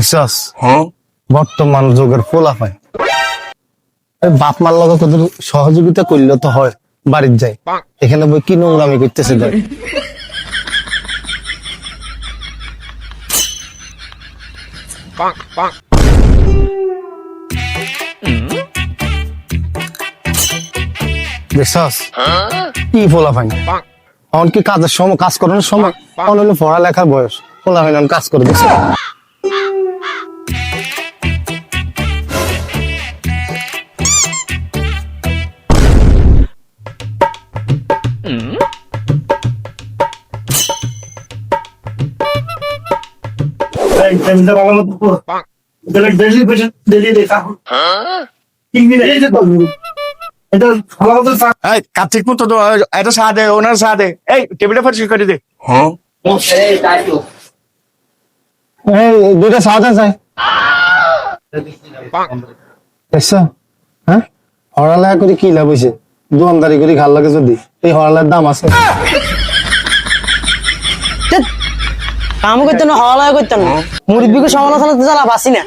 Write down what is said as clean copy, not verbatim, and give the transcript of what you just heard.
দেখছস বর্তমান যুগের পোলাপাই বাপ মার লগে কত সহযোগিতা করলে তো হয় বাড়ির যায় এখানে বই কি নোংরামি করতেছে দেখ দেখছস কি পোলাপাই এখন কি কাজের সময় কাজ করানোর সময় এখন হলো পড়ালেখার বয়স পোলাপাই কাজ করে দেখছ কার্তিক মতো তো এটা চা দে ওনার চা দে এই টেবিলটা পরিষ্কার করে দে এই দুইটা সাদা চাই দেখছো হ্যাঁ হরালেখা করে কি লাভ হয়েছে দোকানদারি করে খাল লাগে যদি এই হরালের দাম আছে কাম করতে না হওয়া করতে না মুরব্বীকে সমালোচনা তো জ্বালা বাসি না